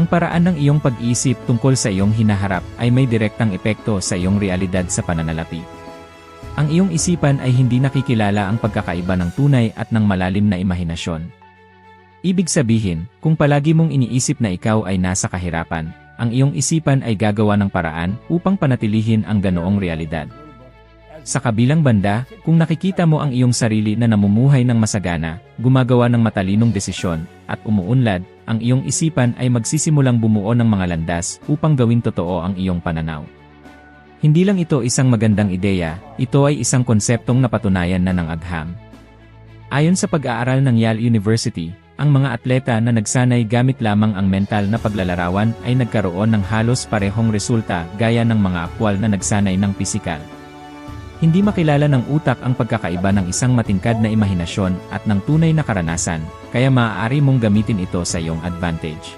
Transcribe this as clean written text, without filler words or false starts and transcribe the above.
Ang paraan ng iyong pag-iisip tungkol sa iyong hinaharap ay may direktang epekto sa iyong realidad sa pananalapi. Ang iyong isipan ay hindi nakikilala ang pagkakaiba ng tunay at ng malalim na imahinasyon. Ibig sabihin, kung palagi mong iniisip na ikaw ay nasa kahirapan, ang iyong isipan ay gagawa ng paraan upang panatilihin ang ganoong realidad. Sa kabilang banda, kung nakikita mo ang iyong sarili na namumuhay ng masagana, gumagawa ng matalinong desisyon, at umuunlad, ang iyong isipan ay magsisimulang bumuo ng mga landas upang gawin totoo ang iyong pananaw. Hindi lang ito isang magandang ideya, ito ay isang konseptong napatunayan na ng agham. Ayon sa pag-aaral ng Yale University, ang mga atleta na nagsanay gamit lamang ang mental na paglalarawan ay nagkaroon ng halos parehong resulta gaya ng mga aktwal na nagsanay ng pisikal. Hindi makilala ng utak ang pagkakaiba ng isang matingkad na imahinasyon at ng tunay na karanasan, kaya maaari mong gamitin ito sa iyong advantage.